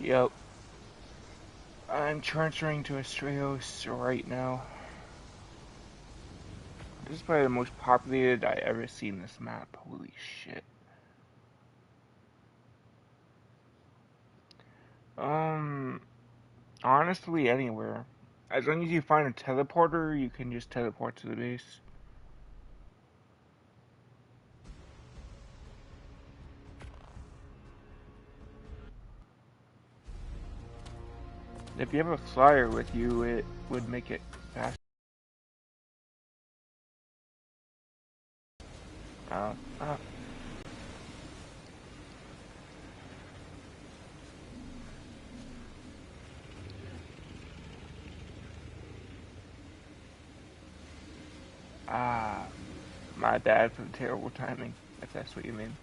Yep. I'm transferring to Astraeos right now. This is probably the most populated I ever seen this map. Holy shit. Um, honestly, anywhere. As long as you find a teleporter, you can just teleport to the base. If you have a flyer with you, it would make it faster. Uh, uh, ah, my bad for the terrible timing, if that's what you mean.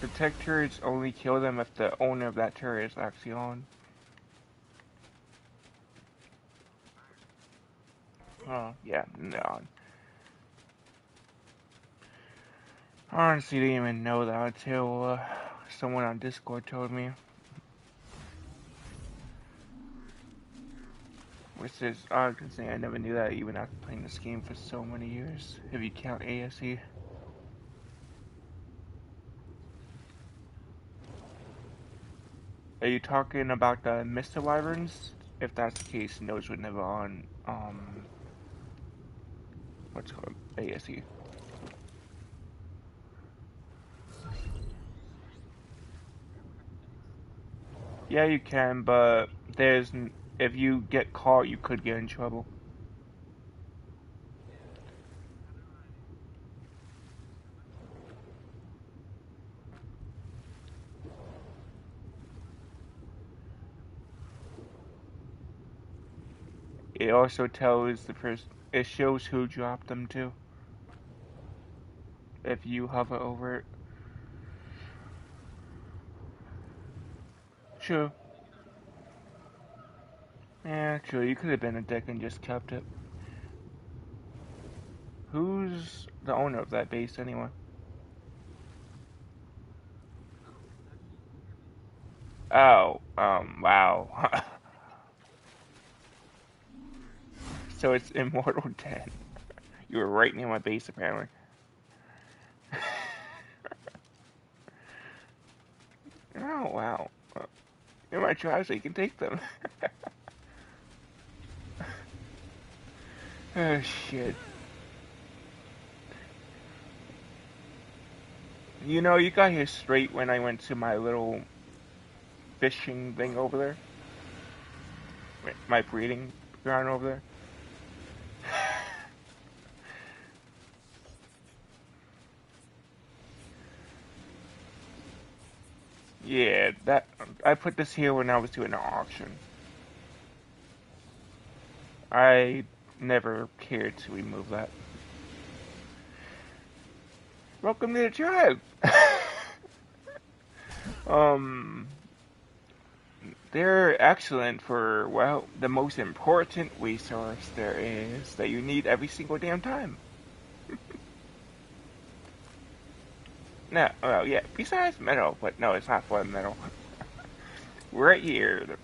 The tech turrets only kill them if the owner of that turret is actually on. Oh, yeah, no. I honestly didn't even know that until someone on Discord told me. Which is odd considering I never knew that even after playing this game for so many years, if you count ASE. Are you talking about the Mr. Wyverns? If that's the case, those were never on, what's it called, ASE. Yeah, you can, but if you get caught, you could get in trouble. It also tells the person, it shows who dropped them too. If you hover over it. True. Yeah, true. You could have been a dick and just kept it. Who's the owner of that base anyway? Oh, wow. So it's Immortal 10. You were right near my base apparently. Oh, wow. You're my tribe so you can take them. Oh, shit. You know, you got here straight when I went to my little fishing thing over there. My breeding ground over there. Yeah, that I put this here when I was doing an auction. I never cared to remove that. Welcome to the tribe. um, they're excellent for, well, the most important resource there is that you need every single damn time. No, well, yeah, besides metal, but no, it's not for metal. Right here, the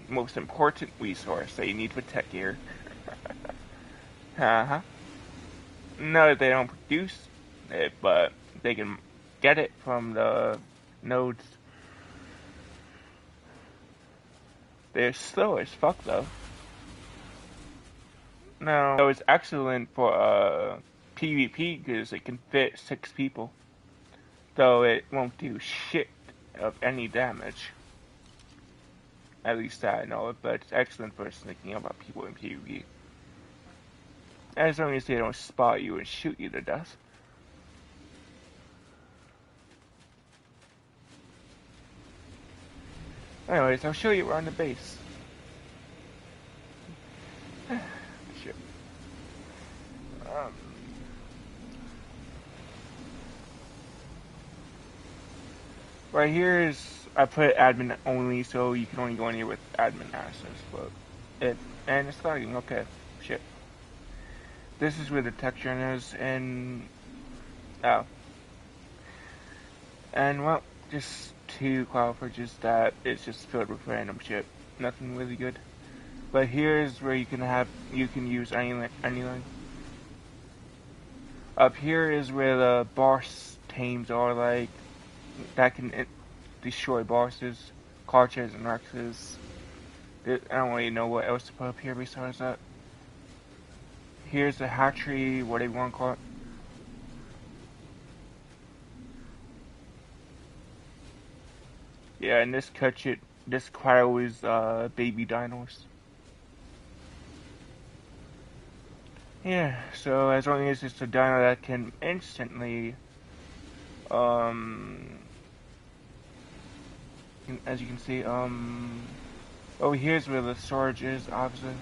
most important resource that you need for tech gear. Uh huh. No, they don't produce it, but they can get it from the nodes. They're slow as fuck, though. No, so it's excellent for PvP because it can fit 6 people. Though it won't do shit of any damage. At least I know it, but it's excellent for sneaking up on people in PvP. As long as they don't spot you and shoot you to death. Anyways, I'll show you around the base. Shit. Um, right here is, I put admin only, so you can only go in here with admin access, but And it's lagging, okay. Shit. This is where the texture is, and... Oh. And, well, just two cloud bridges that is just filled with random shit. Nothing really good. But here's where you can use anything. Up here is where the boss tames are, like, that can destroy bosses, Karchas and Rexes. I don't really know what else to put up here besides that. Here's the hatchery, what do you want to call it? Yeah, and this cryo is baby dinos. Yeah, so as long as it's a dino that can instantly, um, as you can see, oh, here's where the storage is, obviously.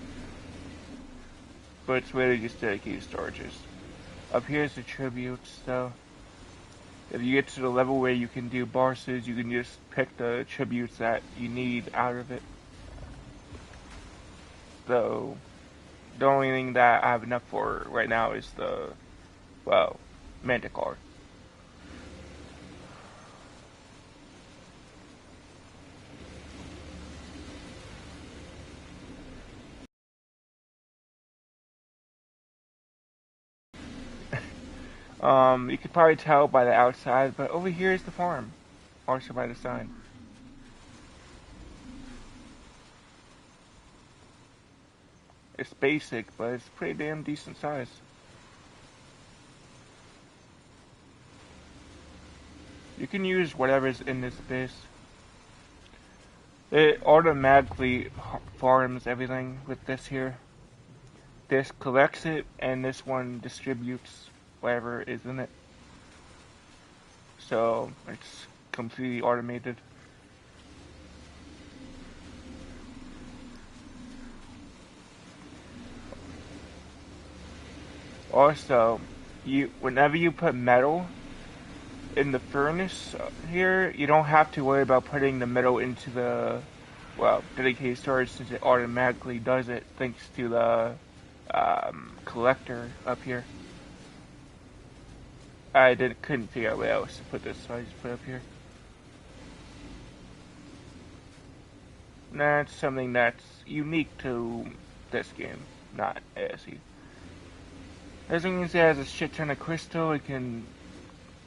But it's really just dedicated storages. Up here's the tributes, though. If you get to the level where you can do bosses, you can just pick the tributes that you need out of it. So, the only thing that I have enough for right now is the, well, Manticore. You could probably tell by the outside, but over here is the farm. Also by the sign. It's basic, but it's pretty damn decent size. You can use whatever's in this base. It automatically farms everything with this here. This collects it, and this one distributes whatever is in it. So, it's completely automated. Also, whenever you put metal in the furnace here, you don't have to worry about putting the metal into the, well, dedicated storage, since it automatically does it thanks to the collector up here. I couldn't figure out where else to put this, so I just put it up here. That's something that's unique to this game, not ASE. As long as it has a shit ton of crystal, it can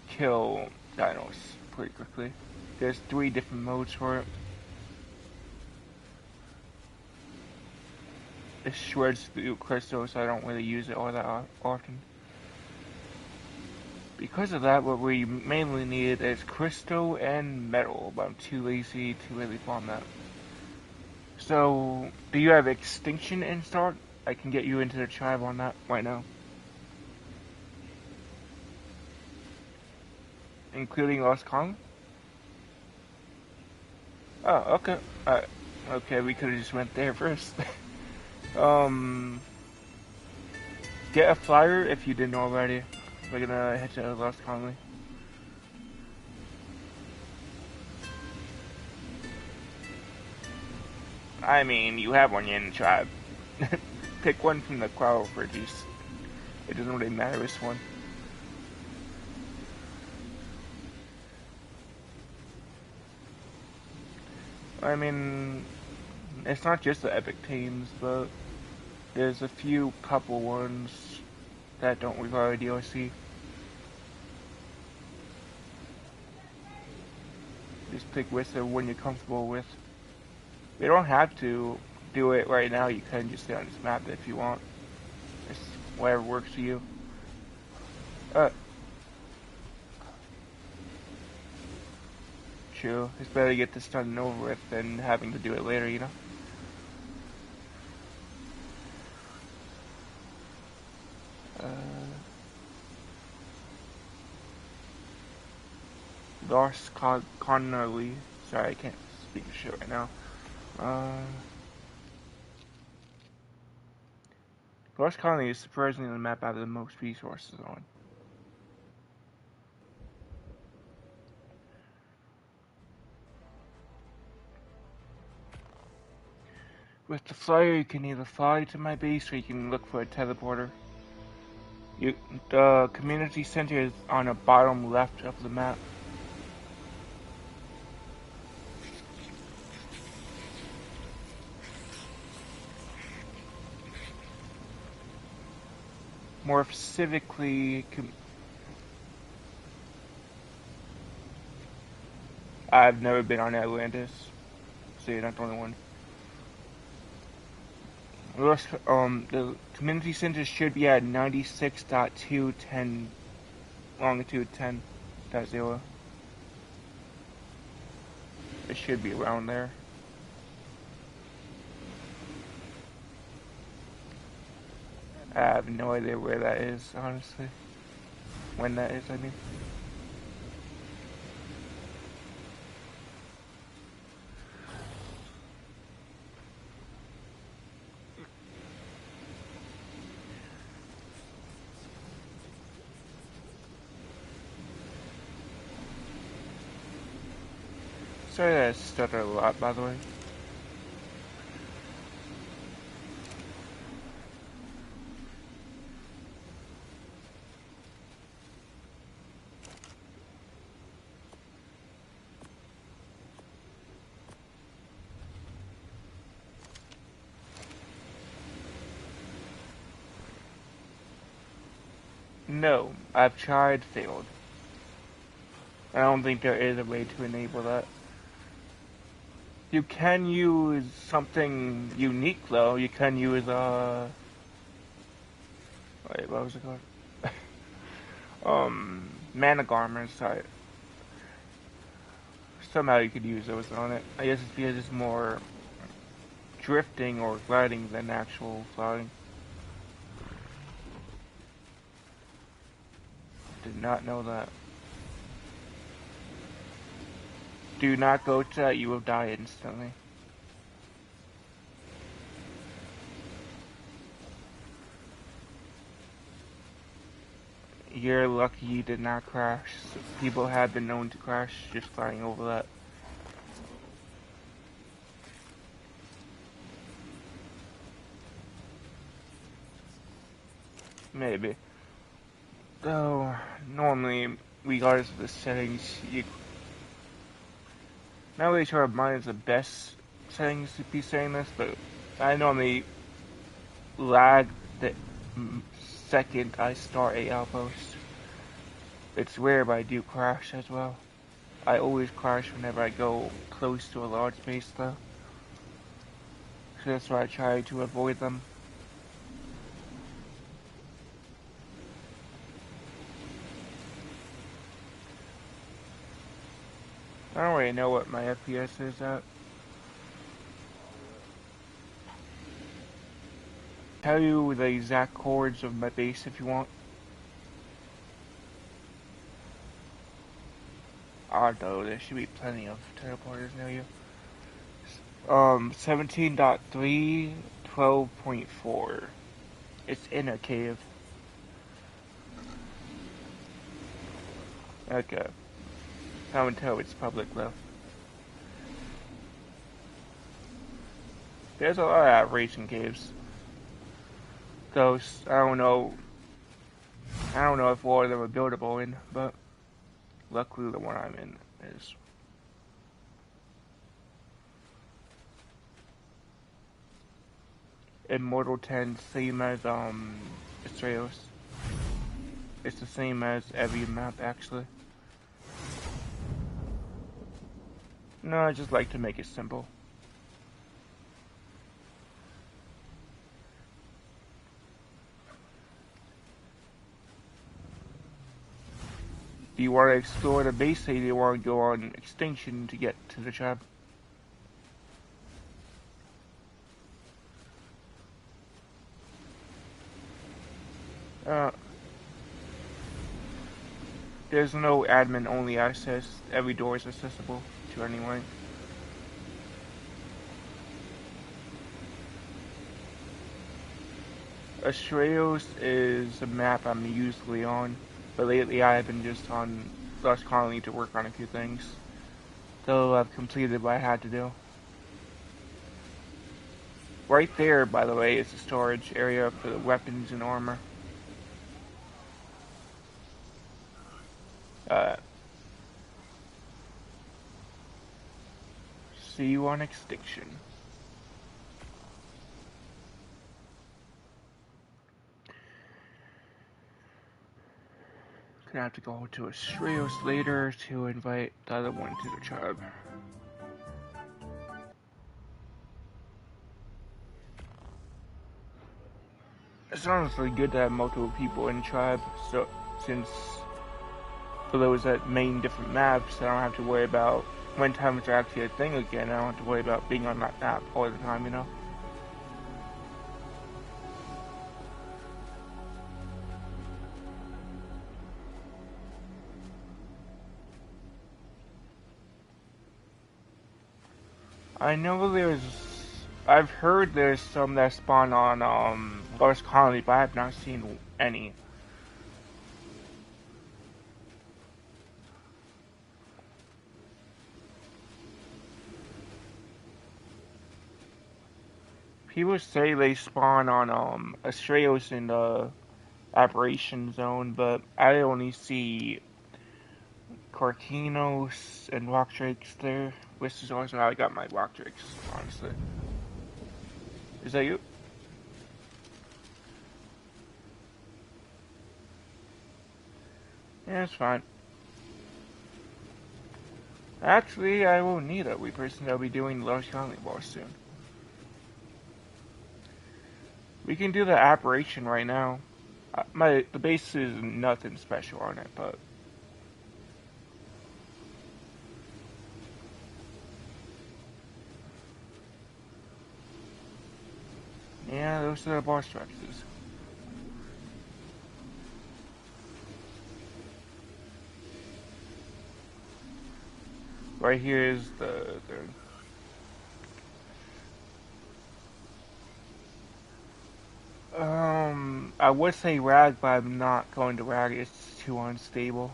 kill dinos pretty quickly. There's 3 different modes for it. It shreds through crystal, so I don't really use it all that often. Because of that, what we mainly need is crystal and metal, but I'm too lazy to really farm that. So, do you have Extinction installed? I can get you into the tribe on that right now. Including Lost Colony? Oh, okay. Okay, we could've just went there first. Get a flyer if you didn't already. We're gonna head to Lost Colony. I mean, you have one in the tribe. Pick one from the crowd bridges. It doesn't really matter which one. I mean, it's not just the epic teams, but there's a few couple ones that don't require DLC. Just pick which one you're comfortable with. You don't have to do it right now. You can just stay on this map if you want. It's whatever works for you. True. It's better to get this done and over with than having to do it later, you know? Lars Connolly. Sorry, I can't speak shit right now. Lars Connolly is surprisingly the map I have the most resources on. With the flyer, you can either fly to my base or you can look for a teleporter. The community center is on the bottom left of the map. More specifically, I've never been on Atlantis, so you're not the only one. The community center should be at 96.210 longitude 10.0. It should be around there. I have no idea where that is, honestly. When that is, I mean. Sorry that I stutter a lot, by the way. No, I've tried, failed. I don't think there is a way to enable that. You can use something unique though. You can use wait, what was it called? Mana garments. Somehow you could use those on it. I guess it's because it's more drifting or gliding than actual flying. Did not know that. Do not go to that, you will die instantly. You're lucky you did not crash. People have been known to crash just flying over that. Maybe. Though, normally, regardless of the settings, not really sure if mine is the best settings to be saying this, but I normally lag the second I start a outpost. It's rare, but I do crash as well. I always crash whenever I go close to a large base though. So that's why I try to avoid them. I don't really know what my FPS is at. Tell you the exact chords of my base if you want. Although there should be plenty of teleporters near you. 17.3, 12.4. It's in a cave. Okay. I would tell it's public though. There's a lot of racing caves. Those, I don't know if all of them are buildable in, but luckily the one I'm in is. Immortal 10, same as Astraeos. It's the same as every map actually. No, I just like to make it simple. Do you want to explore the base or do you want to go on extinction to get to the job? There's no admin only access. Every door is accessible to anyone. Astraeos is a map I'm usually on, but lately I have been just on Lost Colony to work on a few things. Though I've completed what I had to do. Right there, by the way, is the storage area for the weapons and armor. Uh, See you on Extinction. Gonna have to go to Astraeos later to invite the other one to the tribe. It's honestly good to have multiple people in tribe, so since for those that main different maps, I don't have to worry about when time is actually a thing again. I don't have to worry about being on that map all the time, you know? I know I've heard there's some that spawn on, Lost Colony, but I have not seen any. People say they spawn on, Astraeos in the Aberration Zone, but I only see Cortinos and Rock Drakes there, which is also how I got my Rock Drakes, honestly. Is that you? Yeah, it's fine. Actually, I won't need it. We personally will be doing the Lost Colony boss soon. We can do the Aberration right now. The base is nothing special on it, but yeah, those are the boss structures. Right here is the I would say Rag, but I'm not going to Rag. It's too unstable.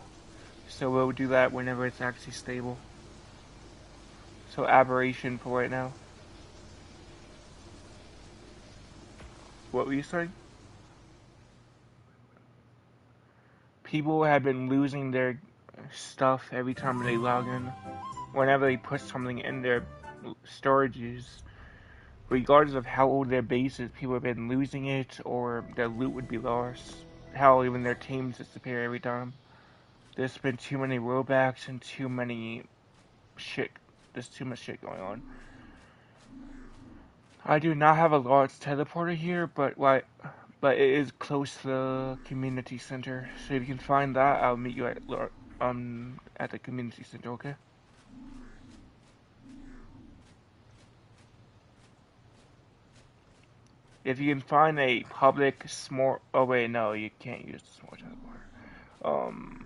So we'll do that whenever it's actually stable. So Aberration for right now. What were you saying? People have been losing their stuff every time they log in. Whenever they put something in their storages, regardless of how old their base is, people have been losing it or their loot would be lost. Hell, even their teams disappear every time. There's been too many rollbacks and too many shit. There's too much shit going on. I do not have a large teleporter here, but it is close to the community center. So if you can find that, I'll meet you at the community center. Okay. If you can find a public small, oh wait, no, you can't use the small teleporter.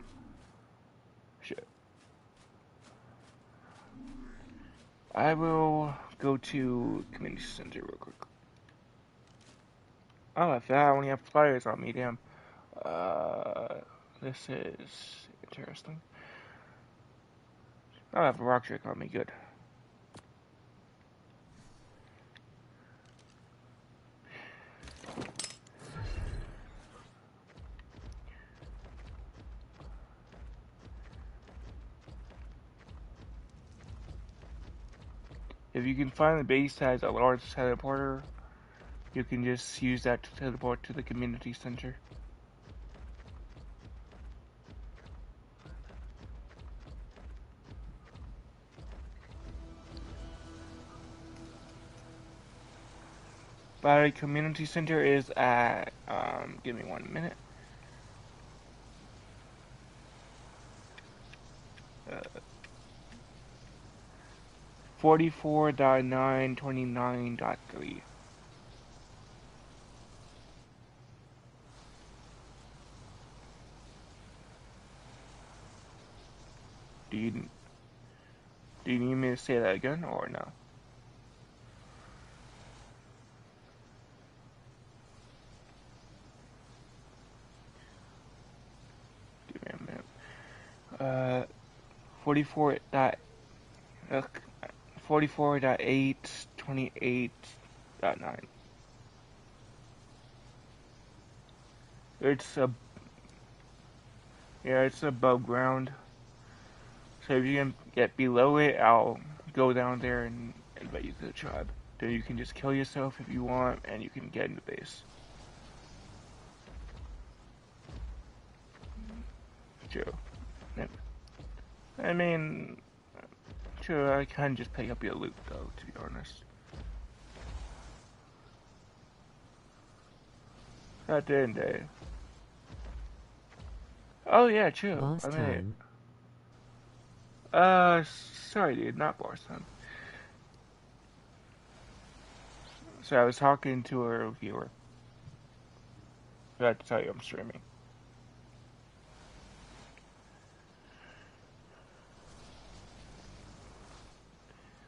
Shit. I will go to community center real quick. Oh, I forgot I only have flyers on me. Damn. This is interesting. I have a rock trick on me. Good. If you can find the base that has a large teleporter, you can just use that to teleport to the community center. But community center is at, give me 1 minute. 44.929.3. Do you need me to say that again or no? Give me a minute. 44 dot 44.828 1.9. It's a Yeah, it's above ground. So if you can get below it, I'll go down there and invite you to the tribe. Then you can just kill yourself if you want, and you can get in the base. True. Yep. I mean, sure, I can just pick up your loot, though, to be honest. That didn't they? Oh, yeah, true. Boss I made it. time. Sorry, dude, not boss time. So I was talking to a viewer. I have to tell you I'm streaming.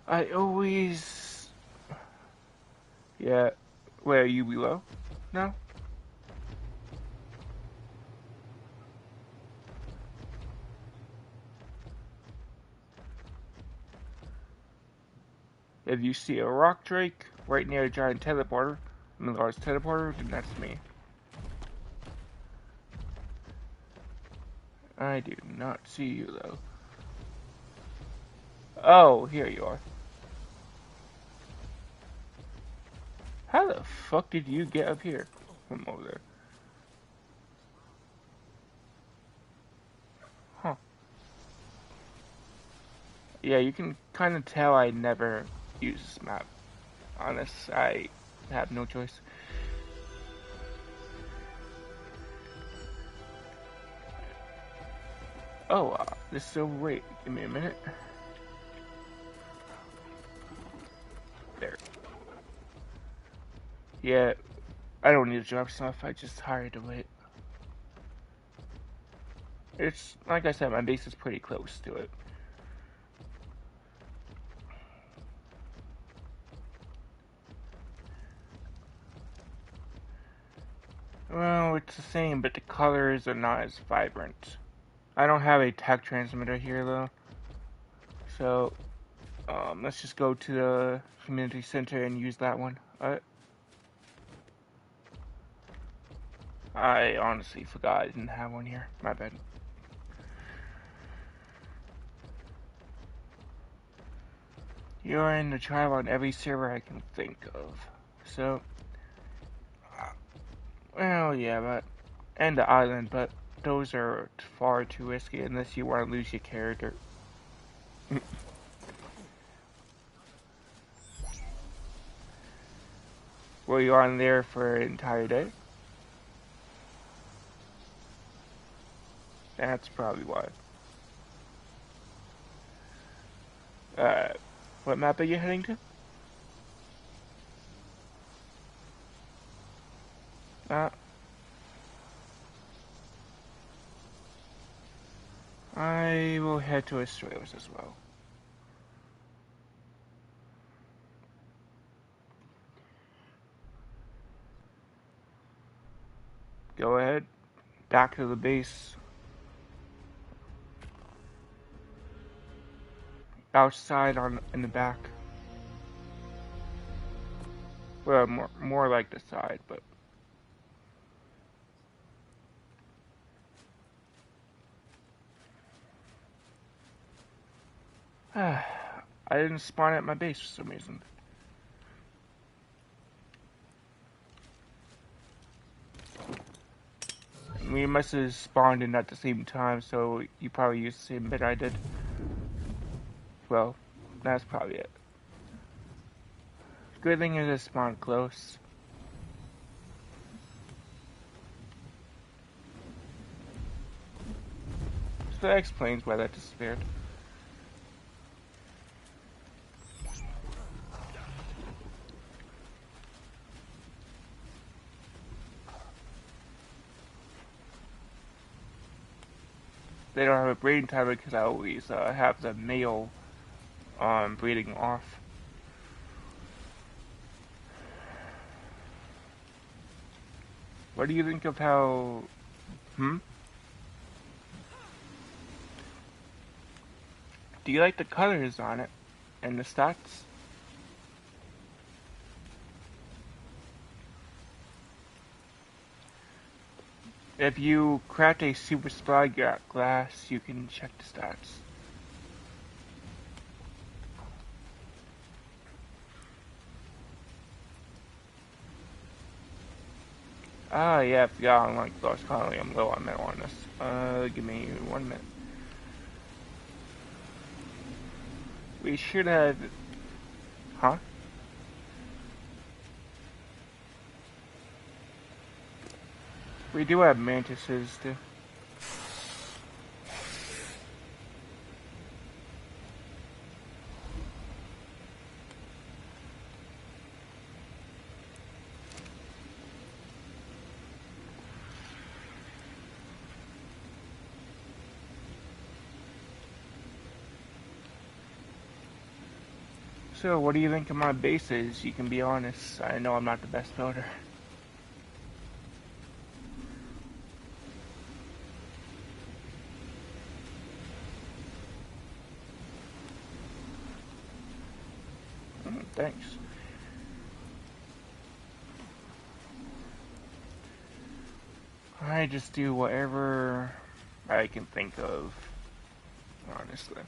I always... Yeah. Wait, are you below? No? If you see a rock drake right near a giant teleporter, I mean large teleporter, then that's me. I do not see you though. Oh, here you are. How the fuck did you get up here from over there? Huh. Yeah, you can kind of tell I never use this map. Honest, I have no choice. Oh, this is so wait. Give me a minute. There. Yeah, I don't need to drop stuff. I just hired to wait. It's like I said, my base is pretty close to it. Well, it's the same, but the colors are not as vibrant. I don't have a tech transmitter here though, so let's just go to the community center and use that one. I honestly forgot I didn't have one here. My bad. You're in the tribe on every server I can think of. So, well, yeah, but and the island, but those are far too risky unless you want to lose your character. Were you on there for an entire day? That's probably why. Uh, what map are you heading to? Uh, I will head to Astraeus as well. Go ahead. Back to the base. Outside in the back. Well, more like the side, but I didn't spawn at my base for some reason. We must have spawned in at the same time, so you probably used the same bit I did. Well, that's probably it. Good thing is it spawned close. So that explains why that disappeared. They don't have a breeding timer because I always have the male breeding off. What do you think of how... Do you like the colors on it? And the stats? If you craft a super supply glass, you can check the stats. Ah, yeah, I forgot, unlike Lost Colony, I'm low on metal on this. Give me 1 minute. We should have... Huh? We do have mantises, too. So, what do you think of my bases? You can be honest. I know I'm not the best builder. Thanks. I just do whatever I can think of, honestly.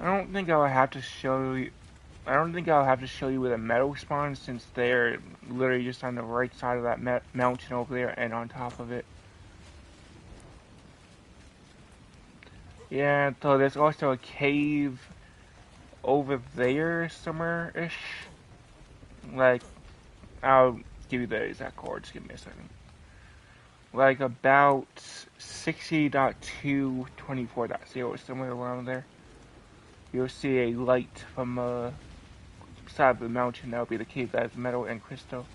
I don't think I'll have to show you. I don't think I'll have to show you where the metal spawns, since they're literally just on the right side of that mountain over there and on top of it. Yeah, so there's also a cave over there somewhere-ish. Like, I'll give you the exact coordinates, give me a second. Like about 60.224.0, somewhere around there. You'll see a light from side of the mountain. That'll be the cave that has metal and crystal.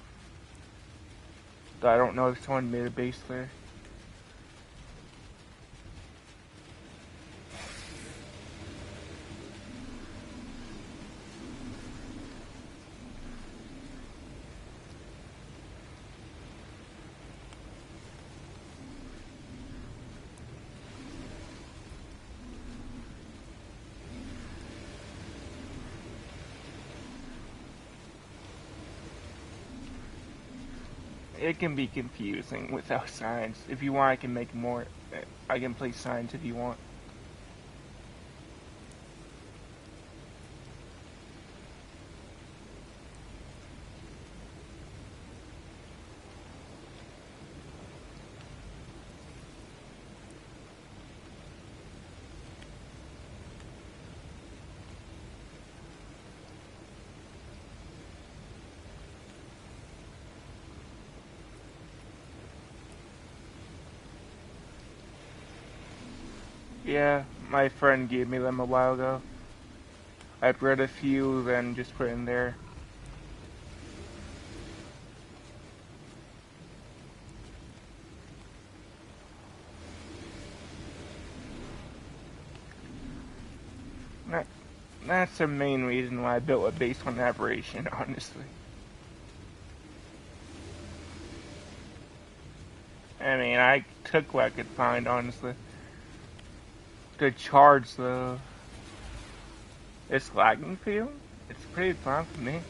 Though I don't know if someone made a base there. It can be confusing without signs. If you want, I can make more. I can place signs if you want. Yeah, my friend gave me them a while ago. I bred a few, then just put in there. That's the main reason why I built a base on Aberration, honestly. I mean, I took what I could find, honestly. The charge, though. It's lagging for you? It's pretty fine for me.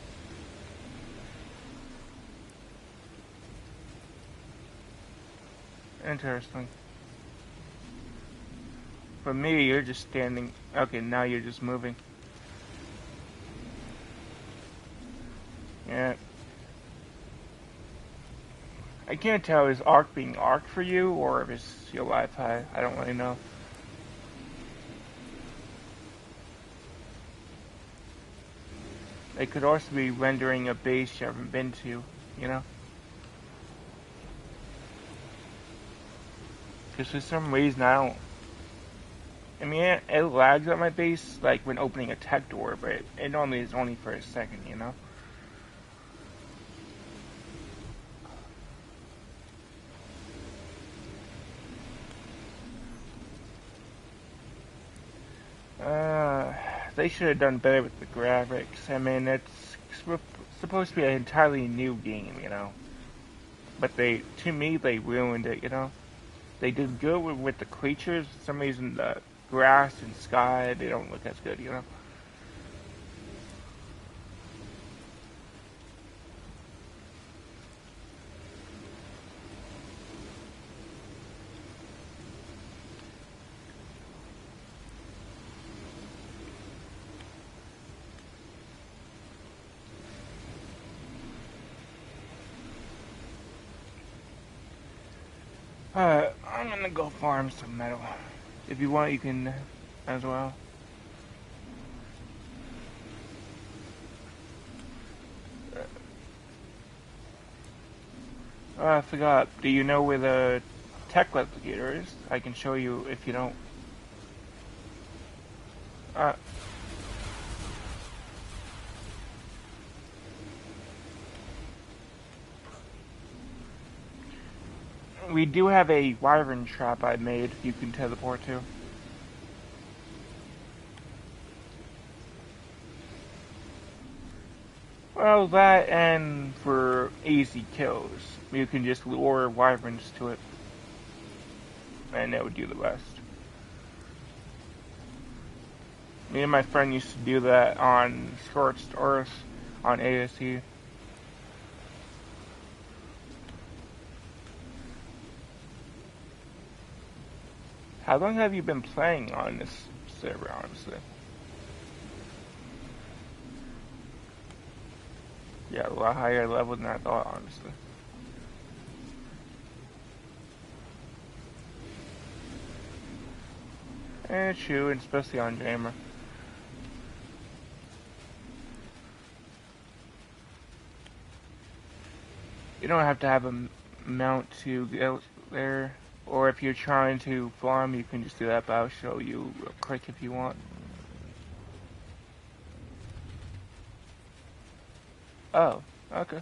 Interesting. For me, you're just standing. Okay, now you're just moving. Yeah. I can't tell, is Arc being Arc for you, or if it's your Wi-Fi. I don't really know. It could also be rendering a base you haven't been to, you know? Because for some reason I don't... I mean, it lags at my base, like when opening a tech door, but it normally is only for a second, you know? They should have done better with the graphics. I mean, it's supposed to be an entirely new game, you know? But to me, they ruined it, you know? They did good with the creatures. For some reason, the grass and sky, they don't look as good, you know? I'm gonna go farm some metal. If you want, you can as well. Oh, I forgot. Do you know where the tech replicator is? I can show you if you don't. Uh, we do have a wyvern trap I made you can teleport to. Well, that and for easy kills, you can just lure wyverns to it, and it would do the rest. Me and my friend used to do that on Scorched Earth on ASE. How long have you been playing on this server, honestly? Yeah, a lot higher level than I thought, honestly. And it's true, and especially on Gamer. You don't have to have a mount to get there, or if you're trying to farm, you can just do that, but I'll show you real quick if you want. Oh, okay.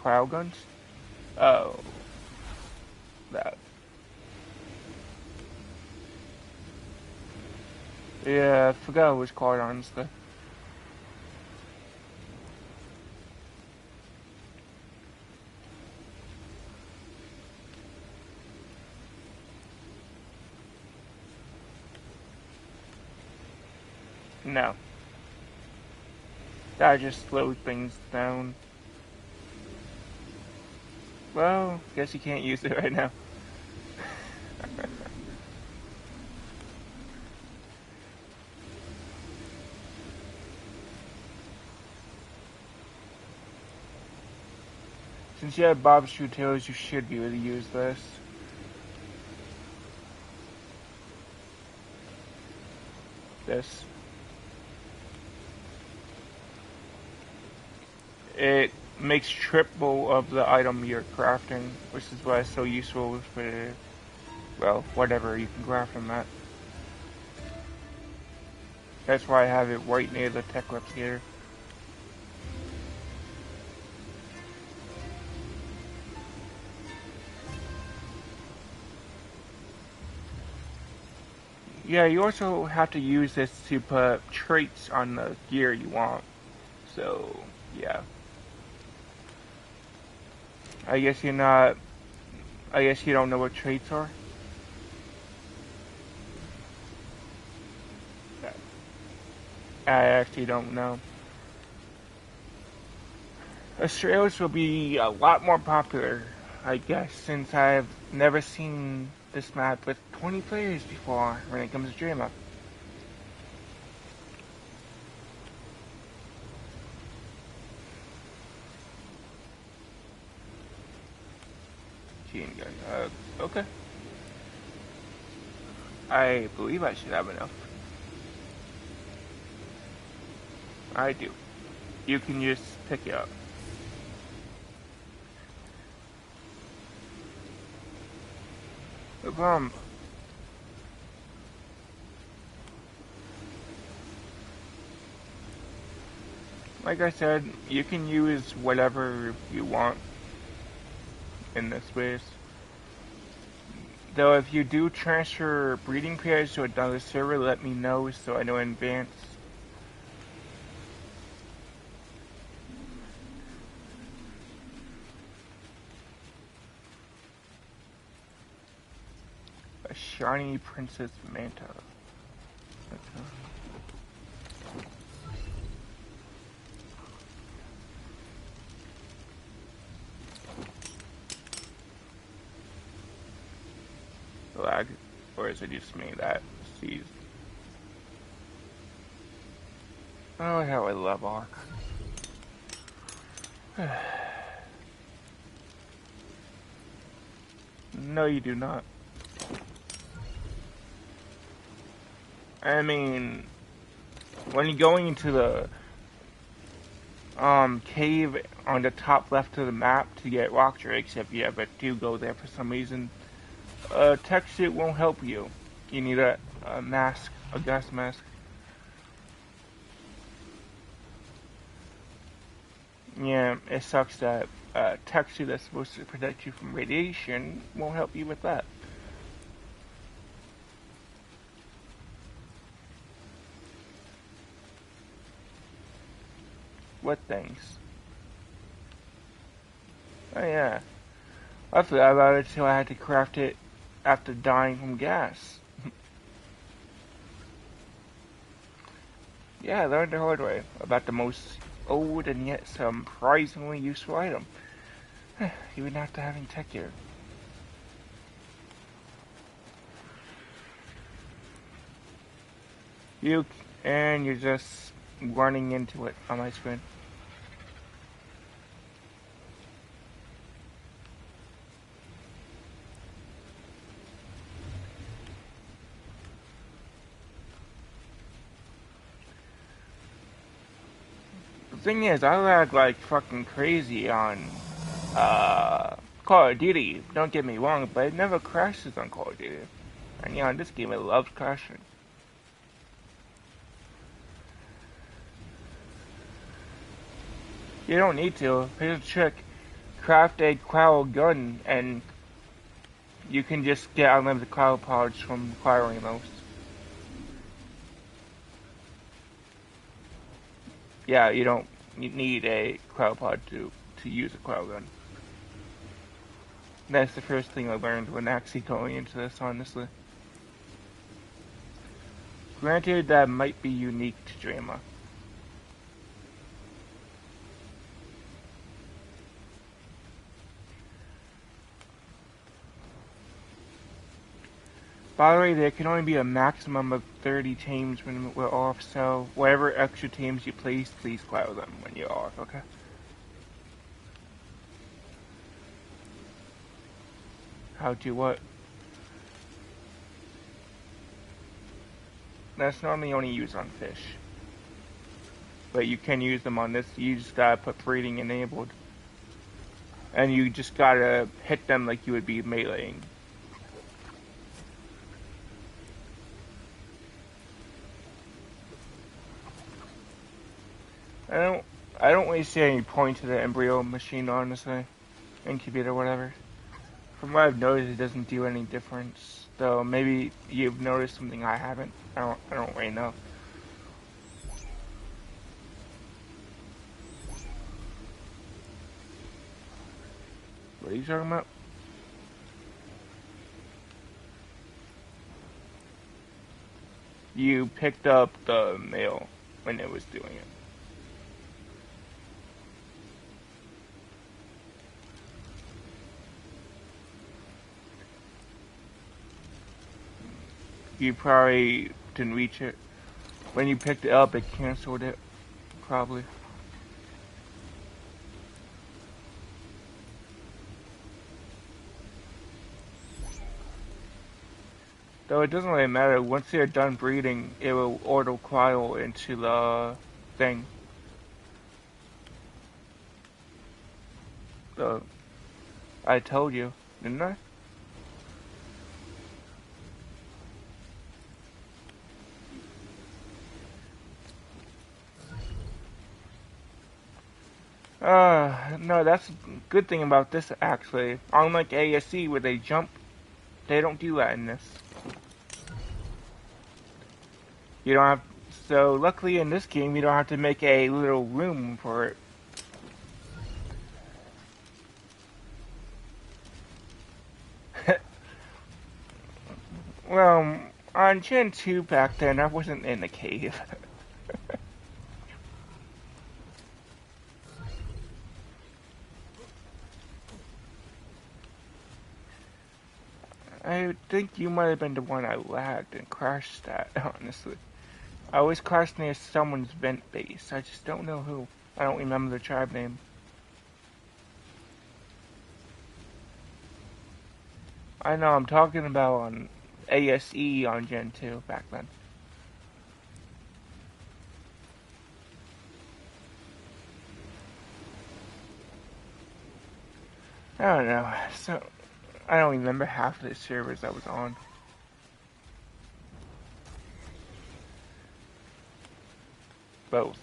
Cryo guns? Oh, that. Yeah, I forgot what it was called, honestly. No. That just slows things down. Well, guess you can't use it right now. Since you have Bob's True Tales, you should be able to use this. This. It makes triple of the item you're crafting, which is why it's so useful for, well, whatever you can craft from that. That's why I have it right near the tech replicator. Yeah, you also have to use this to put traits on the gear you want. So, yeah. I guess you're not... I guess you don't know what traits are? I actually don't know. Australians will be a lot more popular, I guess, since I've never seen this map with 20 players before when it comes to Dreamer. Gene gun. Okay. I believe I should have enough. I do. You can just pick it up. No problem. Like I said, you can use whatever you want in this space. Though if you do transfer breeding pairs to another server, let me know so I know in advance. A shiny Princess Manta. Okay. Lag, or is it just me that sees? Oh, how I love Ark. No, you do not. I mean, when you're going into the cave on the top left of the map to get rock drakes, if you ever do go there for some reason, tech suit won't help you. You need a mask, a gas mask. Yeah, it sucks that tech suit that's supposed to protect you from radiation won't help you with that. What things? Oh yeah, I forgot about it till I had to craft it after dying from gas. Yeah, I learned the hard way about the most old and yet surprisingly useful item. Even after having tech here. You and you're just running into it on my screen. The thing is, I lag like fucking crazy on Call of Duty. Don't get me wrong, but it never crashes on Call of Duty. And yeah, in this game it loves crashing. You don't need to. Here's a trick. Craft a cryo gun and you can just get unlimited cryo pods from acquiring those. Yeah, you don't need a cryopod to use a cryo gun. That's the first thing I learned when actually going into this, honestly. Granted, that might be unique to Drama. By the way, there can only be a maximum of 30 teams when we're off, so whatever extra teams you place, please cryo them when you're off, okay? How to what? That's normally only used on fish. But you can use them on this, you just gotta put breeding enabled. And you just gotta hit them like you would be meleeing. I don't really see any point to the embryo machine, honestly. Incubator, whatever. From what I've noticed, it doesn't do any difference. Though maybe you've noticed something I haven't. I don't really know. What are you talking about? You picked up the male when it was doing it. You probably didn't reach it. When you picked it up, it canceled it. Probably. Though it doesn't really matter. Once they're done breeding, it will auto cryo into the thing. So, I told you, didn't I? No, that's a good thing about this, actually. Unlike ASC, where they jump, they don't do that in this. You don't have... So, luckily in this game, you don't have to make a little room for it. Well, on Gen 2 back then, I wasn't in the cave. I think you might have been the one I lagged and crashed at, honestly. I always cross near someone's vent base. I just don't know who. I don't remember the tribe name. I know, I'm talking about on ASE on Gen 2 back then. I don't know. So I don't remember half of the servers I was on. Both.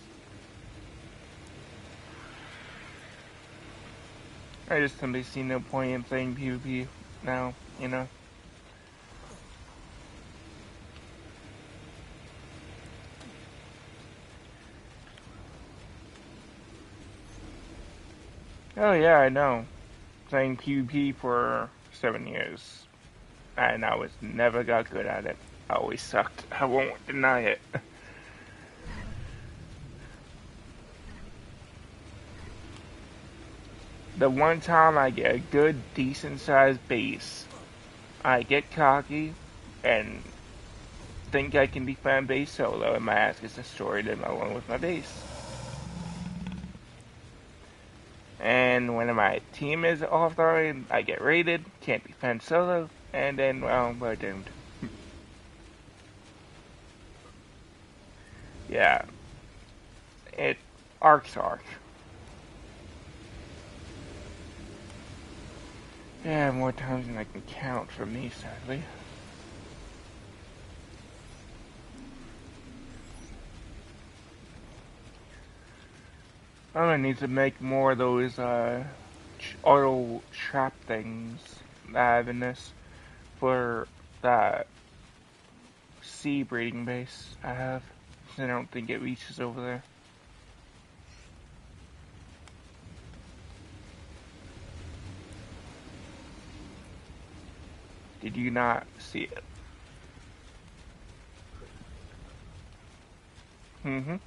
I just simply see no point in playing PvP now, you know. Oh yeah, I know. Playing PvP for 7 years. And I was never got good at it. I always sucked. I won't deny it. The one time I get a good, decent sized base, I get cocky and think I can defend base solo, and my ass gets destroyed along with my base. And when my team is offline, I get raided, can't defend solo, and then, well, we're doomed. Yeah. Ark's Ark. Yeah, more times than I can count for me, sadly. I'm gonna need to make more of those, auto trap things that I have in this for that sea breeding base I have. I don't think it reaches over there. Did you not see it? Mm-hmm.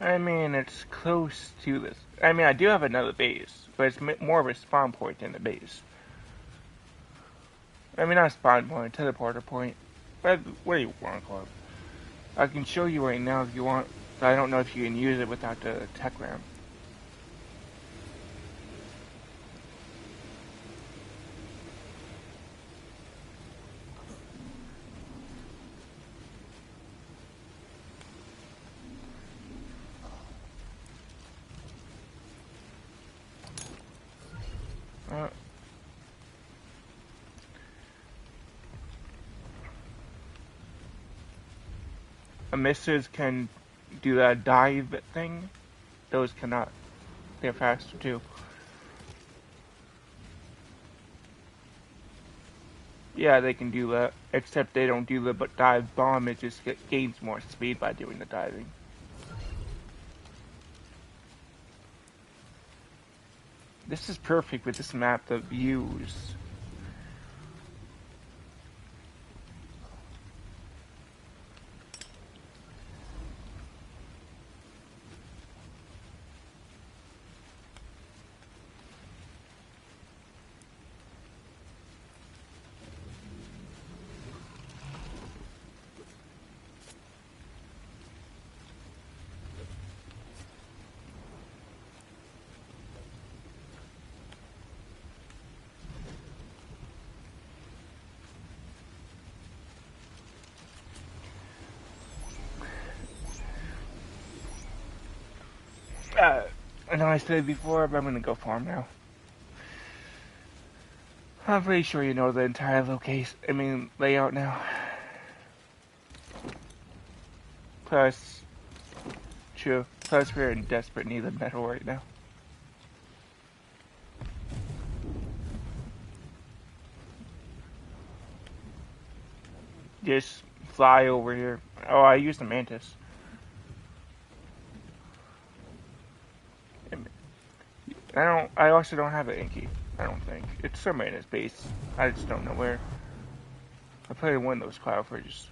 I mean, it's close to this. I mean, I do have another base, but it's more of a spawn point than a base. I mean, not a spawn point, teleporter point. What do you want to call it? I can show you right now if you want. But I don't know if you can use it without the tech ramp. Emissives can do that dive thing. Those cannot. They're faster too. Yeah, they can do that. Except they don't do the dive bomb. It just gains more speed by doing the diving. This is perfect with this map, the views. I know I said it before, but I'm gonna go farm now. I'm pretty sure you know the entire layout now. Plus, plus we're in desperate need of metal right now. Just fly over here. Oh, I used the mantis. I also don't have an Inky. I don't think. It's somewhere in his base. I just don't know where. I played one of those cloud fridges.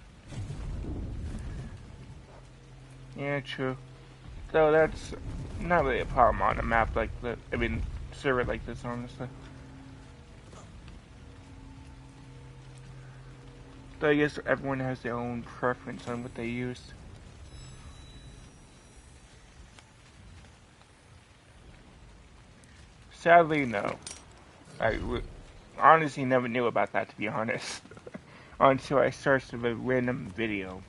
Yeah, true. So that's not really a problem on a map like that. I mean, server like this, honestly. So I guess everyone has their own preference on what they use. Sadly, no. I honestly never knew about that, to be honest. Until I searched a random video.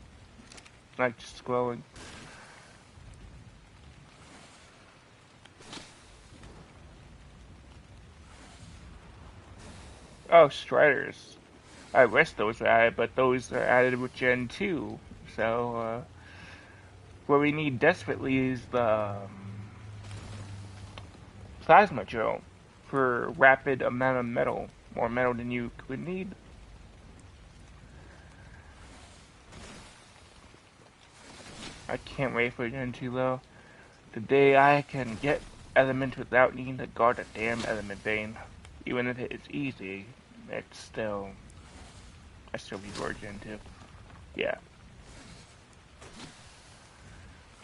Like, just scrolling. Oh, Striders. I wish those were added, but those are added with Gen 2. So, what we need desperately is the Plasma Drill for rapid amount of metal. More metal than you would need. I can't wait for Gen 2 though. The day I can get Element without needing to guard a damn Element Vein. Even if it's easy, it's still... I still reward Gen 2. Yeah.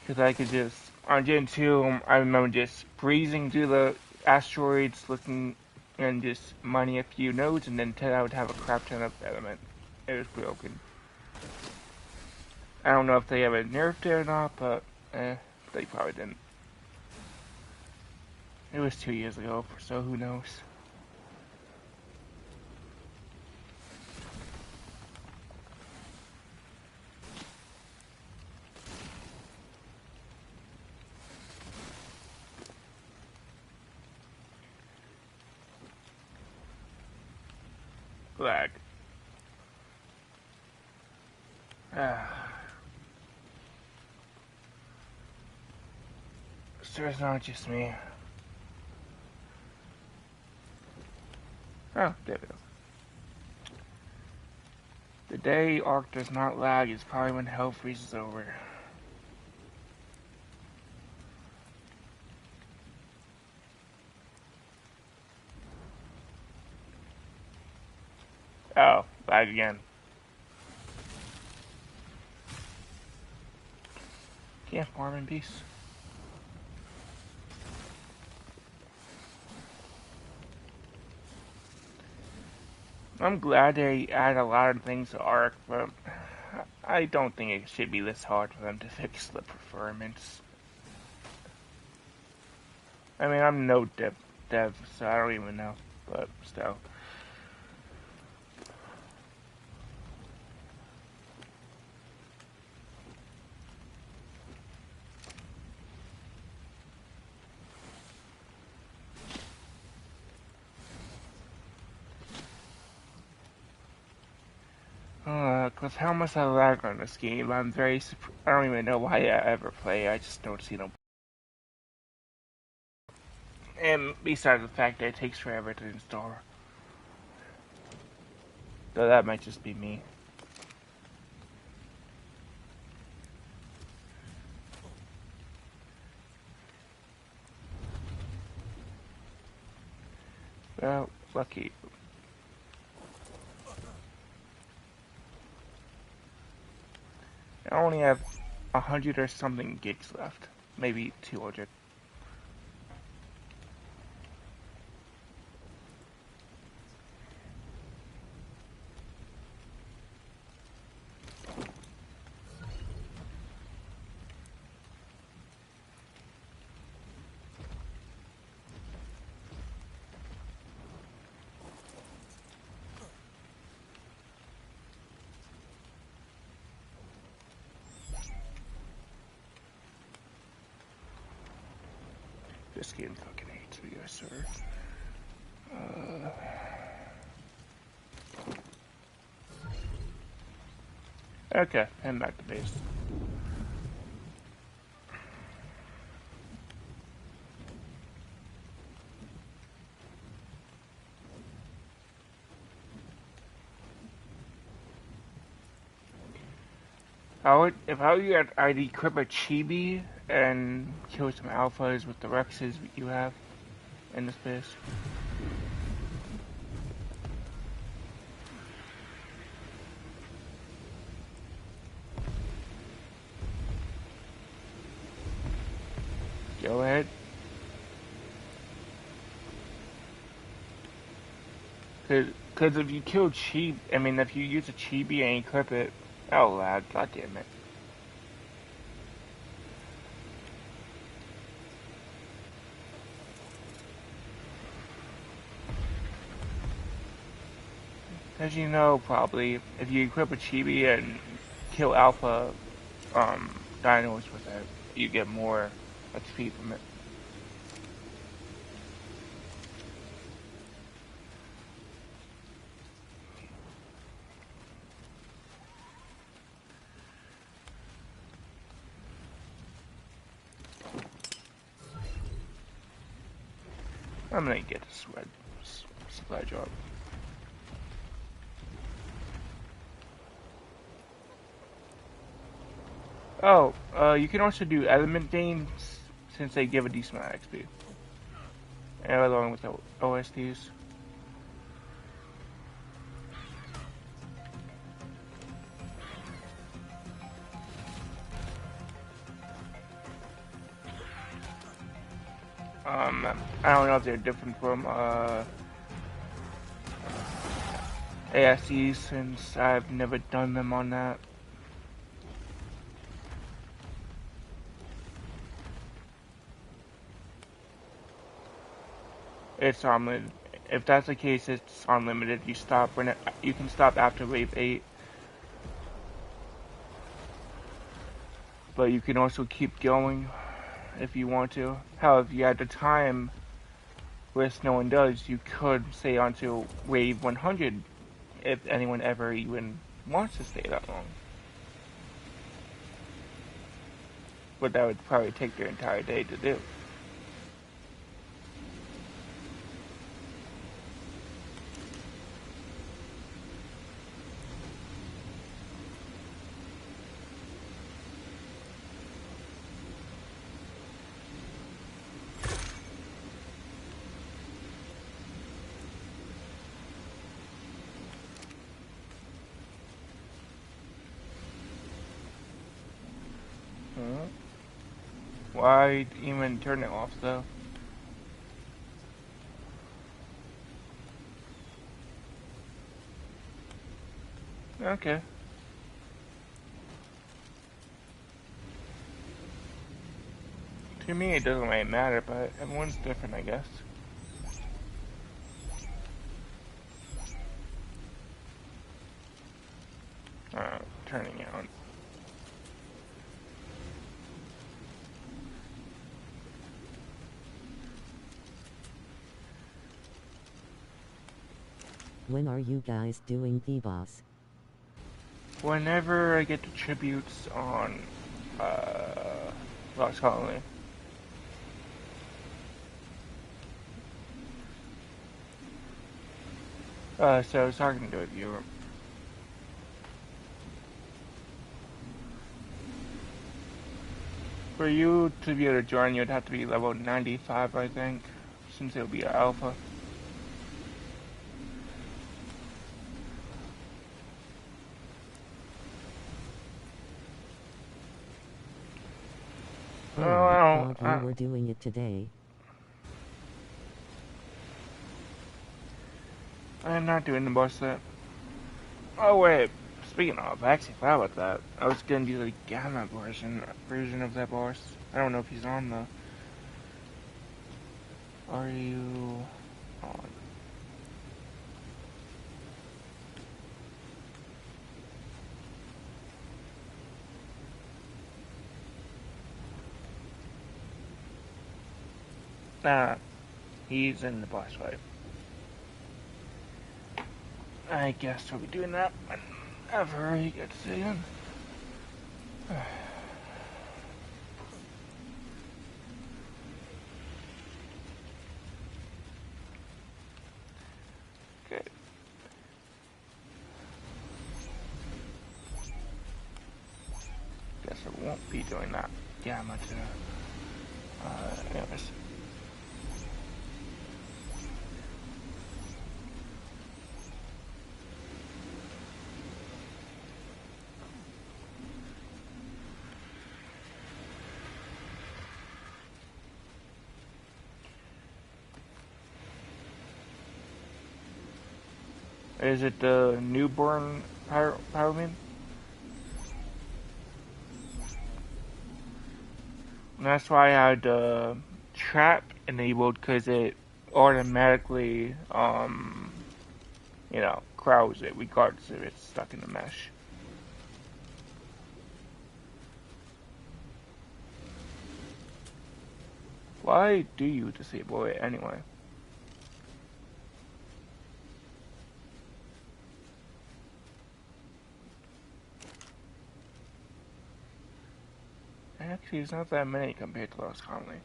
Because I could just... On Gen 2, I remember just breezing through the asteroids, looking and just mining a few nodes, and then I would have a crap ton of Element. It was broken. I don't know if they ever nerfed it or not, but they probably didn't. It was 2 years ago, so who knows. Lag. So it's not just me. Oh, there we go. The day Arc does not lag is probably when hell freezes over. Oh, lag again. Can't farm in peace. I'm glad they add a lot of things to Arc, but I don't think it should be this hard for them to fix the performance. I mean, I'm no dev, so I don't even know, but still. Cause how much I lag on this game, I don't even know why I ever play, I just don't see no. And besides the fact that it takes forever to install. So that might just be me. Well, lucky. I only have 100 or something gigs left. Maybe 200. This game fucking hates me, I swear. Okay, and back to base. If I were you, I'd equip a Chibi and kill some alphas with the Rexes you have in this base. Go ahead. Cause if you kill if you use a chibi and equip it, oh lag, god damn it. As you know, probably, if you equip a chibi and kill alpha dinos with it, you get more XP from it. I'm gonna get this red supply drop. Oh, you can also do element gains since they give a decent amount of XP. And along with the OSTs. I don't know if they're different from ASEs since I've never done them on that. It's unlimited. If that's the case, it's unlimited. You can stop after wave 8. But you can also keep going if you want to. Hell, if you had the time, which no one does, you could stay onto wave 100 if anyone ever even wants to stay that long. But that would probably take their entire day to do. Why even turn it off though? Okay. To me it doesn't really matter, but everyone's different, I guess. Turning it on. When are you guys doing the boss? Whenever I get the tributes on Lost Colony. So I was talking to a viewer. For you to be able to join, you'd have to be level 95, I think, since it'll be an alpha. Oh, I thought you were doing it today. I'm not doing the boss set. Oh wait, speaking of, I actually forgot about that. I was gonna do the Gamma version of that boss. I don't know if he's on though. Are you on? Nah, he's in the boss fight. I guess we'll be doing that whenever he gets in. Okay. Guess I won't be doing that. Yeah, much. Anyways. Is it the newborn Pyroman? And that's why I had trap enabled, because it automatically, crowds it regardless if it's stuck in the mesh. Why do you disable it anyway? Actually, it's not that many compared to Lost Colony.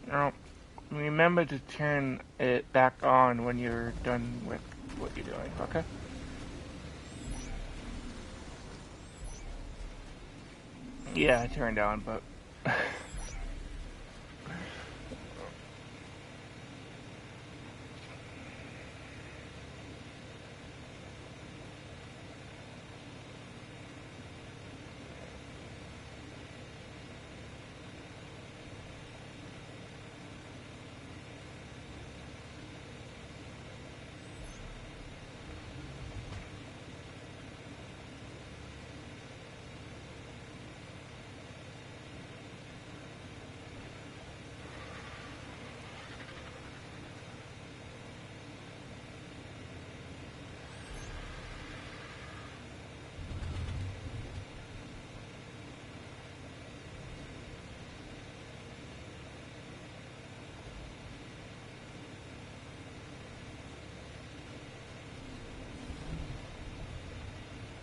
Now, remember to turn it back on when you're done with what you're doing, okay? Yeah, I turned on, but...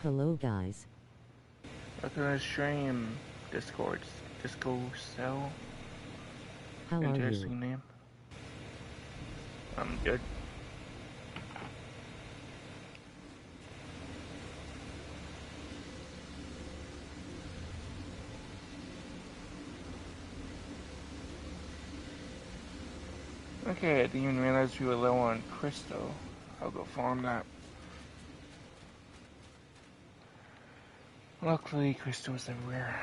Hello guys. Welcome to stream, Discord Disco Cell. How are Interesting you? name. I'm good. Okay, I didn't even realize we were low on crystal. I'll go farm that. Luckily, crystal's everywhere.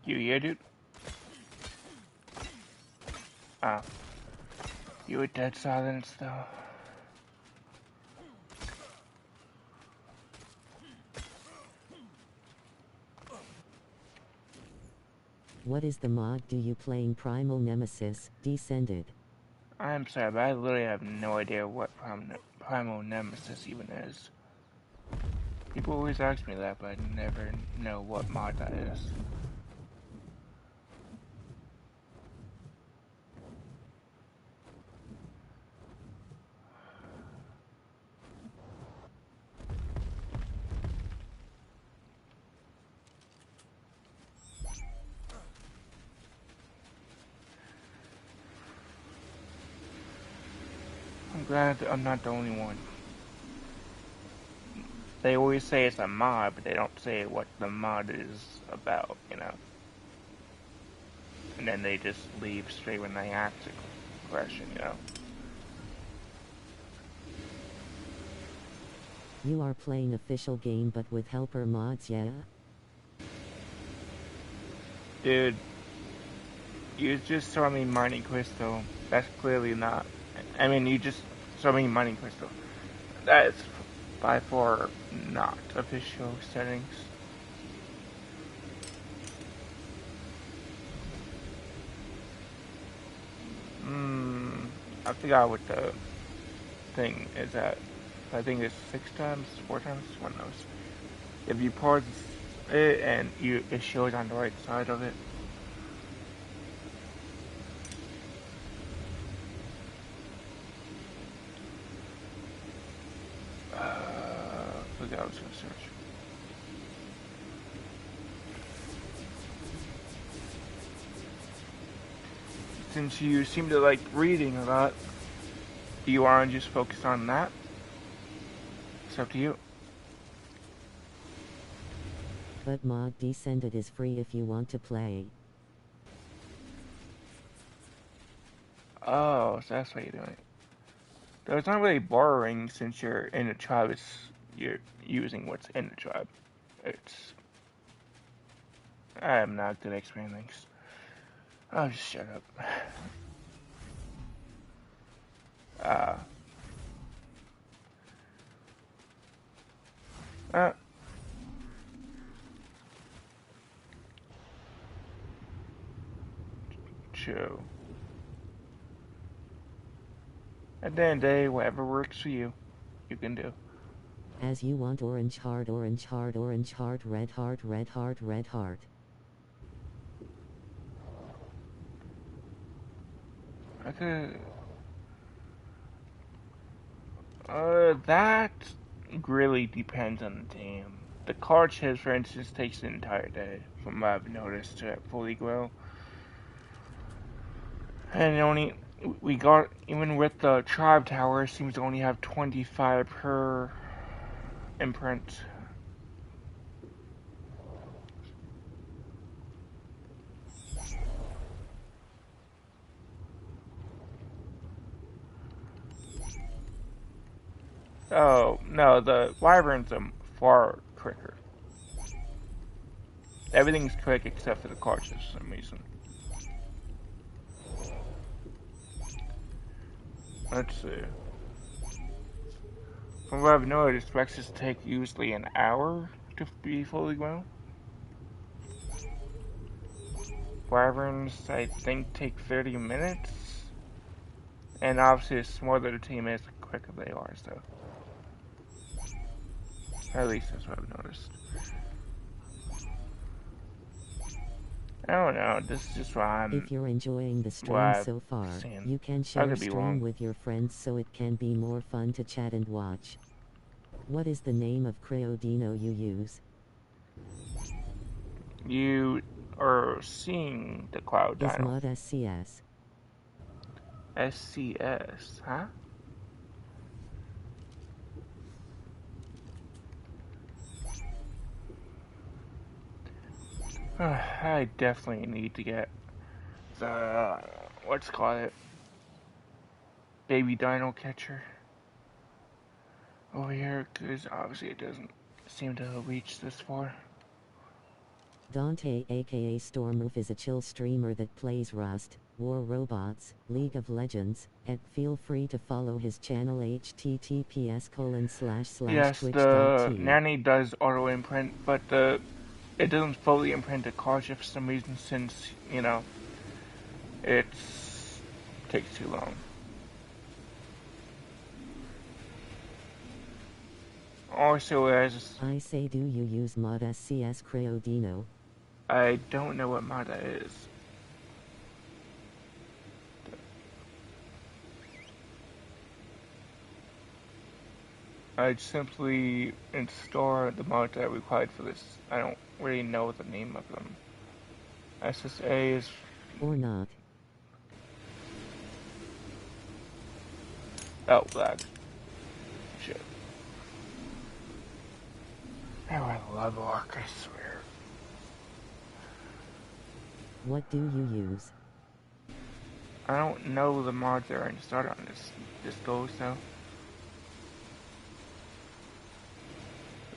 You here, dude? Ah. You were dead silence, though. What is the mod do you playing Primal Nemesis, Descended? I'm sorry, but I literally have no idea what Primal Nemesis even is. People always ask me that, but I never know what mod that is. I'm glad I'm not the only one. They always say it's a mod, but they don't say what the mod is about, you know. And then they just leave straight when they ask a question, you know. You are playing official game but with helper mods, yeah? Dude, you just saw me mining crystal. That's clearly not. I mean, you just saw me mining crystal. That is by far not official settings. I forgot what the thing is at, I think it's 6 times, 4 times, one knows. If you pause it and it shows on the right side of it. Look, I was gonna search. Since you seem to like reading a lot, do you want to just focus on that? It's up to you. But Mod Descended is free if you want to play. Oh, so that's why you're doing it. Though it's not really borrowing since you're in a tribe, you're using what's in the tribe. I am not good at explaining things. I'll just shut up. Uh, uh, True. At the end of the day, whatever works for you, you can do. As you want orange heart, orange heart, orange heart, red heart, red heart, red heart. I could... That really depends on the team. The card chase, for instance, takes an entire day, from what I've noticed, to fully grow. And we got, even with the tribe tower, it seems to only have 25 per imprint. Oh, no, the wyverns are far quicker. Everything's quick except for the cards for some reason. Let's see. From what I've noticed, Rexes take usually an hour to be fully grown. Wyverns, I think, take 30 minutes. And obviously, the smaller the team is, the quicker they are, so. At least that's what I've noticed. I don't know, this is just what If you're enjoying the stream I've so far, seen. you can I share could be stream wrong. with your friends so it can be more fun to chat and watch. What is the name of Creodino you use? You are seeing the Cloud Is Dino. Mod SCS. SCS, huh? I definitely need to get the, what's called it, baby dino catcher over here, because obviously it doesn't seem to reach this far. Dante aka Stormroof is a chill streamer that plays Rust, War Robots, League of Legends, and feel free to follow his channel https:// Yes, the twitch.tv. nanny does auto imprint, but it doesn't fully imprint the cartridge for some reason, since, you know, it takes too long. Also, as I say, do you use Mod SCS Creodino? I don't know what mod that is. I'd simply install the mod that required for this. I don't really know the name of them. SSA is... Or not. Oh, lag. Shit. Oh, I love Ark, I swear. What do you use? I don't know the mods that are installed on this go, so...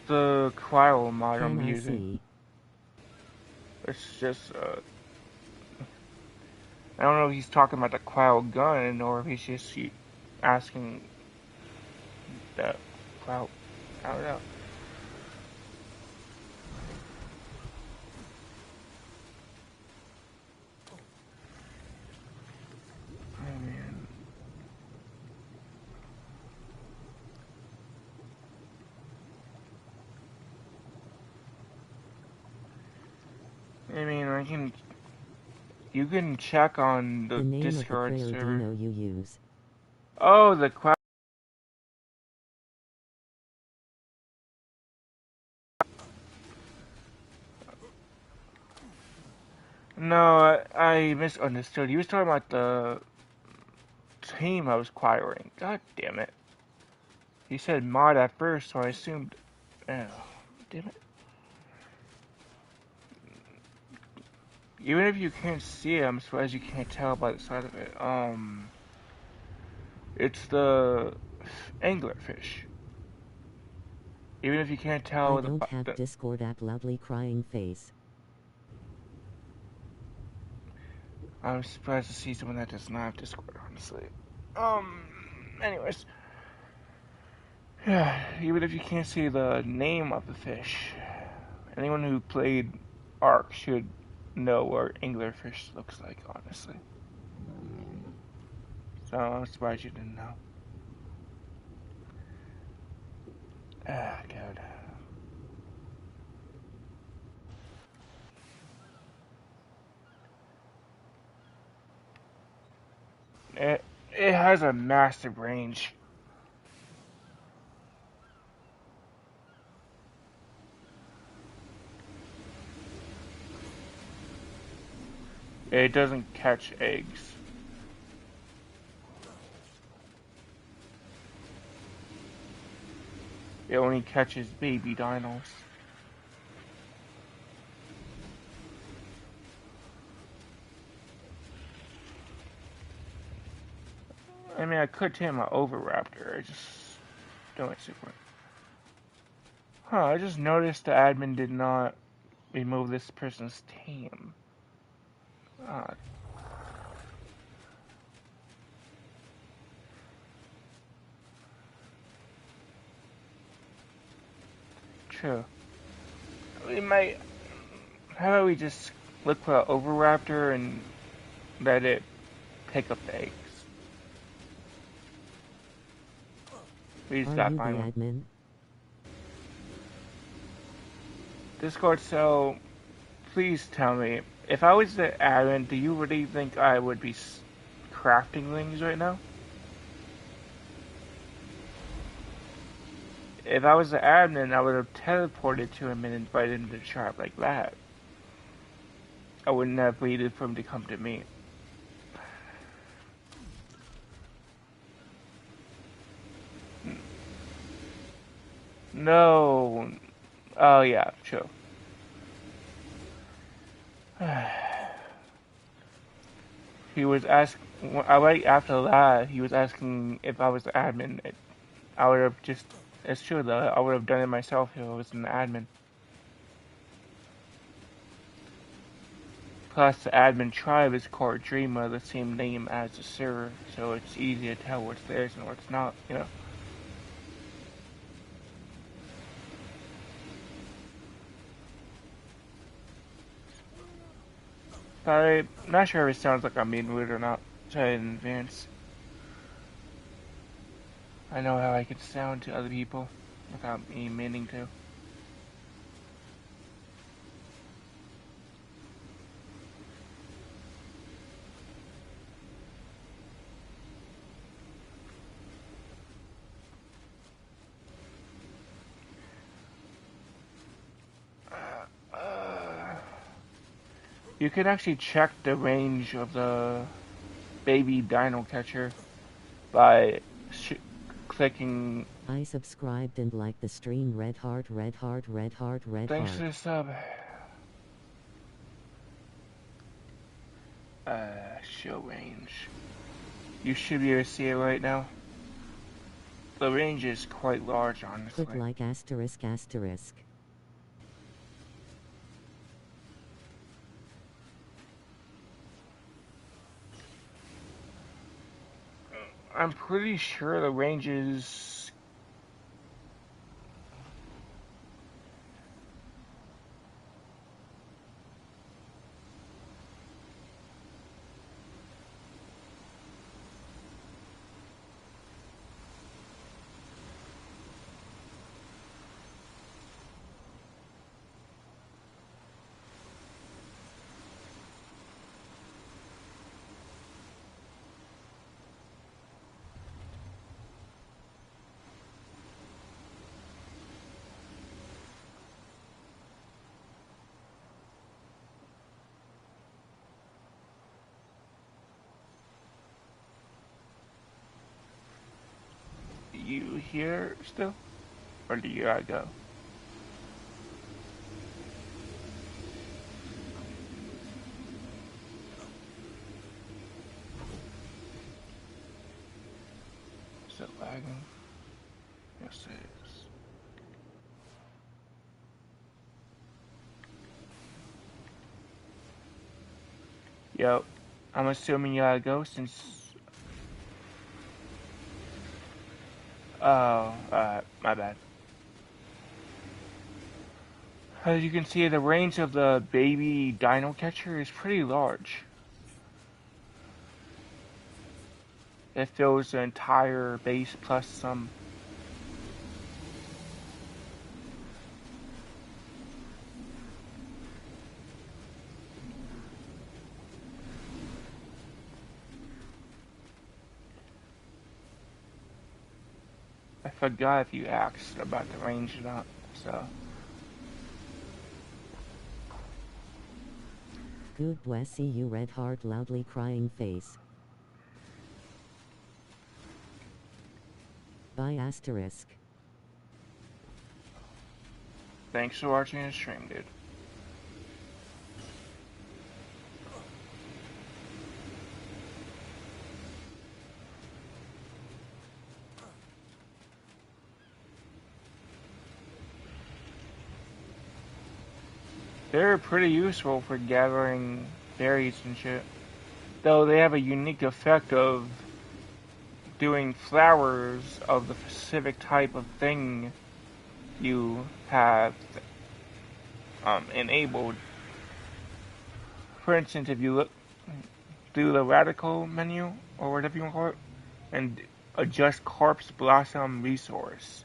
The cryo mod I'm using. It's just, I don't know if he's talking about the cryo gun, or if he's just asking the cryo... I don't know. Oh, man. I mean, you can check on the The name of the Discord server. Dino you use. Oh, the crowd. No, I misunderstood. He was talking about the team I was acquiring. God damn it. He said mod at first, so I assumed. Oh, damn it. Even if you can't see it, I'm surprised you can't tell by the side of it. It's the anglerfish. Even if you can't tell I don't have Discord app. Loudly crying face. I'm surprised to see someone that does not have Discord, honestly. Anyways. Yeah, even if you can't see the name of the fish, anyone who played Ark should know what anglerfish looks like, honestly. So I'm surprised you didn't know. Ah, God. It has a massive range. It doesn't catch eggs. It only catches baby dinos. I mean, I could tame an Oviraptor. I just don't like super. Huh, I just noticed the admin did not remove this person's tame. Ah, true. We might. How about we just look for an Oviraptor and let it pick up the eggs? We just gotta find one. Admin? Discord, so please tell me, if I was the admin, do you really think I would be crafting things right now? If I was the admin, I would have teleported to him and invited him to the shop like that. I wouldn't have waited for him to come to me. No. Oh yeah, sure. He was asking. Right after that, he was asking if I was the admin. I would have just. It's true though. I would have done it myself if I was an admin. Plus, the admin tribe is called Dreamer, the same name as the server, so it's easy to tell what's theirs and what's not. You know. Sorry, I'm not sure if it sounds like I'm being rude or not. Sorry in advance. I know how I could sound to other people without me meaning to. You can actually check the range of the baby dino catcher by clicking. I subscribed and liked the stream. Red heart, red heart, red heart, red Thanks heart. for the sub. Show range. You should be able to see it right now. The range is quite large, honestly. Put like asterisk asterisk. I'm pretty sure the range is. you here still? Or do you gotta go? Is it lagging? Yes, it is. Yep. I'm assuming you gotta go since... Oh, my bad. As you can see, the range of the baby dino catcher is pretty large. It fills the entire base plus some. I forgot if you asked about the range or not, so... Good bless you, red heart, loudly crying face. By asterisk. Thanks for watching the stream, dude. They're pretty useful for gathering berries and shit. Though they have a unique effect of doing flowers of the specific type of thing you have enabled. For instance, if you look through the radical menu, or whatever you want to call it, and adjust corpse blossom resource,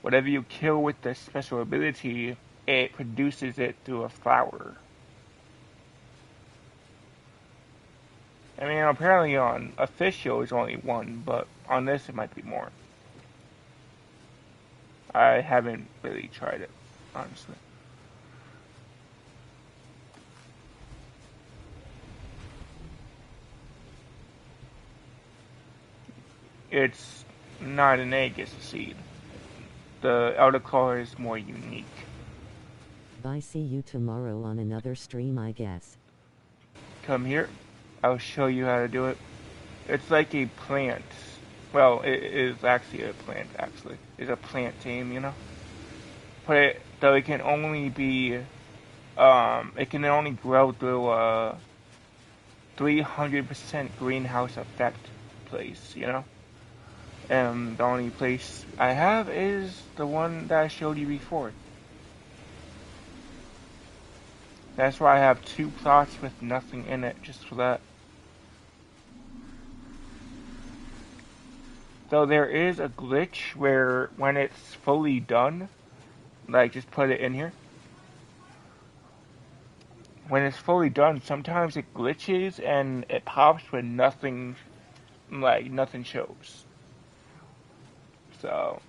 whatever you kill with the special ability, it produces it through a flower. I mean, apparently on official it's only one, but on this it might be more. I haven't really tried it, honestly. It's not an egg, it's a seed. The Elder Claw is more unique. Bye, see you tomorrow on another stream, I guess. Come here, I'll show you how to do it. It's like a plant. Well, it is actually a plant, actually. It's a plant team, you know? But though it can only be, it can only grow through a 300% greenhouse effect place, you know? And the only place I have is the one that I showed you before. That's why I have 2 plots with nothing in it, just for that. Though there is a glitch where when it's fully done, like just put it in here. When it's fully done, sometimes it glitches and it pops with nothing, like nothing shows. So,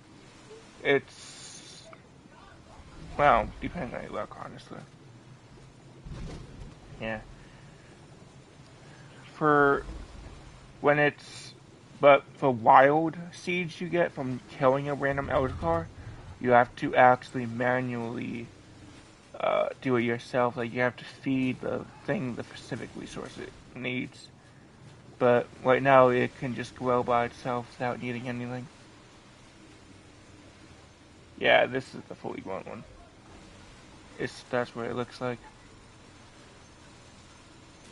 it's, well, depends on your luck, honestly. Yeah. For when it's, but for wild seeds you get from killing a random Eldercar, you have to actually manually do it yourself. Like you have to feed the thing the specific resource it needs. But right now it can just grow by itself without needing anything. Yeah, this is the fully grown one. That's what it looks like.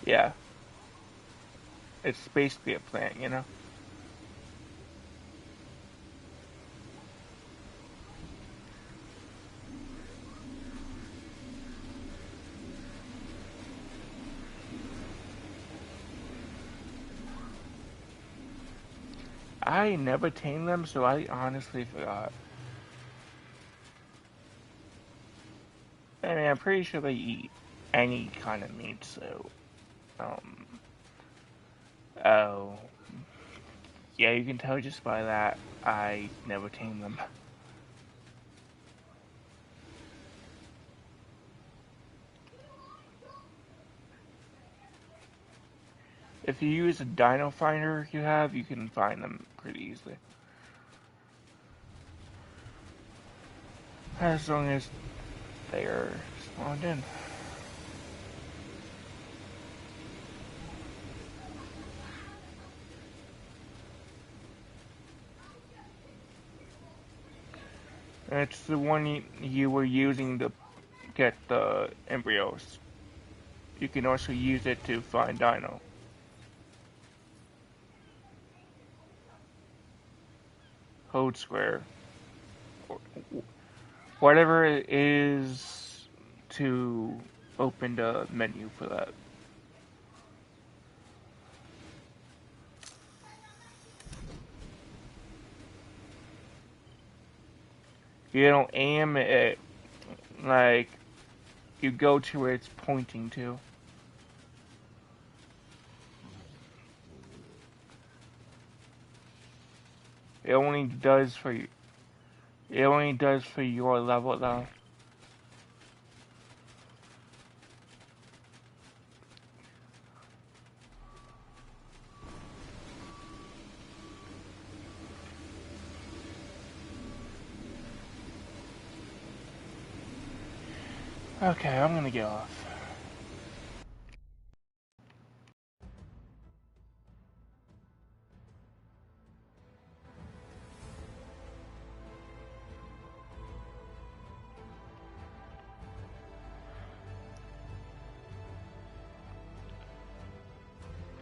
Yeah. It's basically a plant, you know? I never tamed them, so I honestly forgot. I mean, I'm pretty sure they eat any kind of meat, so, oh. Yeah, you can tell just by that, I never tamed them. If you use a dino finder you have, you can find them pretty easily. as long as they are spawned in. It's the one you were using to get the embryos. You can also use it to find Dino. Hold square. Whatever it is to open the menu for that. You don't aim it like you go to where it's pointing to. It only does for you. It only does for your level though. Okay, I'm gonna get off.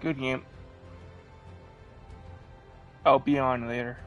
Good game. I'll be on later.